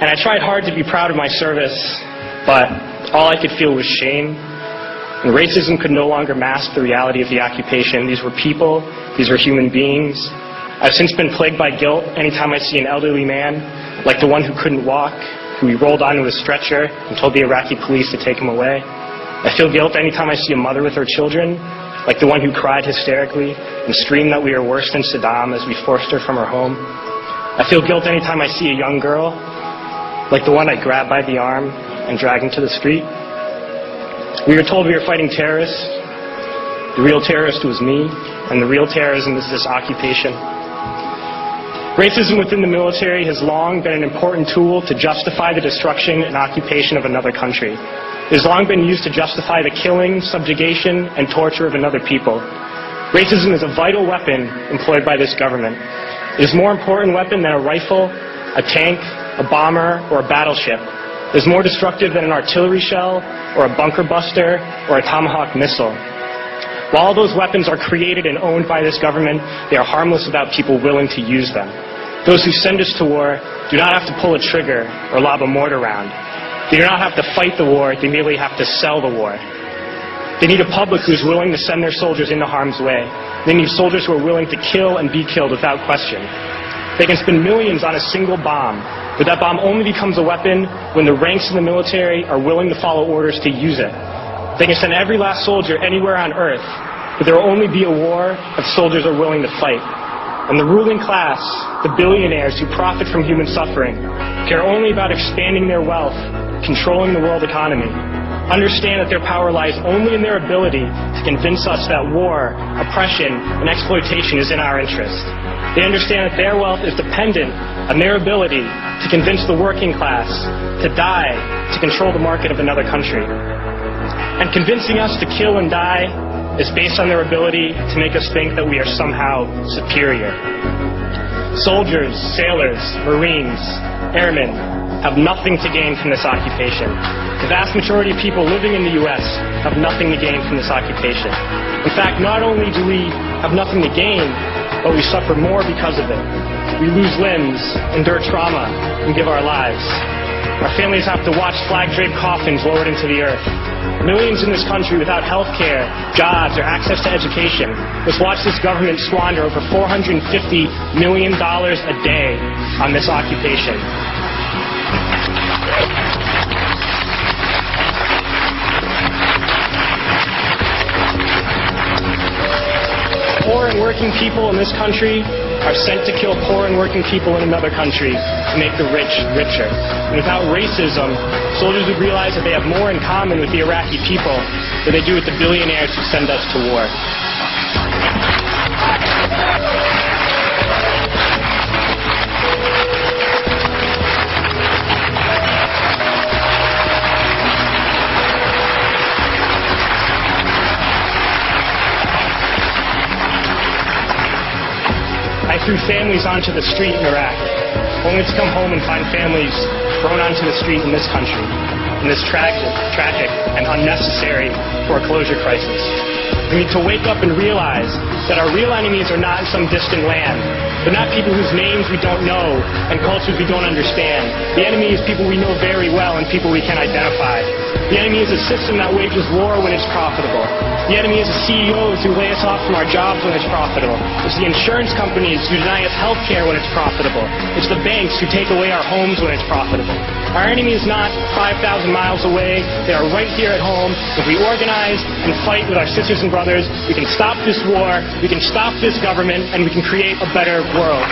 And I tried hard to be proud of my service, but all I could feel was shame. And racism could no longer mask the reality of the occupation. These were people, these were human beings. I've since been plagued by guilt anytime I see an elderly man, like the one who couldn't walk, who we rolled onto a stretcher and told the Iraqi police to take him away. I feel guilt anytime I see a mother with her children, like the one who cried hysterically and screamed that we are worse than Saddam as we forced her from her home. I feel guilt anytime I see a young girl, like the one I grabbed by the arm and dragged into the street. We were told we were fighting terrorists. The real terrorist was me, and the real terrorism is this occupation. Racism within the military has long been an important tool to justify the destruction and occupation of another country. It has long been used to justify the killing, subjugation, and torture of another people. Racism is a vital weapon employed by this government. It is a more important weapon than a rifle, a tank, a bomber, or a battleship. It is more destructive than an artillery shell, or a bunker buster, or a Tomahawk missile. While all those weapons are created and owned by this government, they are harmless without people willing to use them. Those who send us to war do not have to pull a trigger or lob a mortar round. They do not have to fight the war, they merely have to sell the war. They need a public who is willing to send their soldiers into harm's way. They need soldiers who are willing to kill and be killed without question. They can spend millions on a single bomb, but that bomb only becomes a weapon when the ranks in the military are willing to follow orders to use it. They can send every last soldier anywhere on earth, but there will only be a war if soldiers are willing to fight. And the ruling class, the billionaires who profit from human suffering, care only about expanding their wealth, controlling the world economy. Understand that their power lies only in their ability to convince us that war, oppression, and exploitation is in our interest. They understand that their wealth is dependent on their ability to convince the working class to die to control the market of another country. And convincing us to kill and die is based on their ability to make us think that we are somehow superior. Soldiers, sailors, Marines, airmen have nothing to gain from this occupation. The vast majority of people living in the U.S. have nothing to gain from this occupation. In fact, not only do we have nothing to gain, but we suffer more because of it. We lose limbs, endure trauma, and give our lives. Our families have to watch flag-draped coffins lowered into the earth. Millions in this country without health care, jobs, or access to education must watch this government squander over $450 million a day on this occupation. Poor and working people in this country are sent to kill poor and working people in another country to make the rich richer. And without racism, soldiers would realize that they have more in common with the Iraqi people than they do with the billionaires who send us to war. I threw families onto the street in Iraq, only to come home and find families thrown onto the street in this country, in this tragic and unnecessary foreclosure crisis. We need to wake up and realize that our real enemies are not in some distant land. They're not people whose names we don't know and cultures we don't understand. The enemy is people we know very well and people we can identify. The enemy is a system that wages war when it's profitable. The enemy is the CEOs who lay us off from our jobs when it's profitable. It's the insurance companies who deny us health care when it's profitable. It's the banks who take away our homes when it's profitable. Our enemy is not 5,000 miles away. They are right here at home. If we organize and fight with our sisters and brothers, we can stop this war, we can stop this government, and we can create a better world.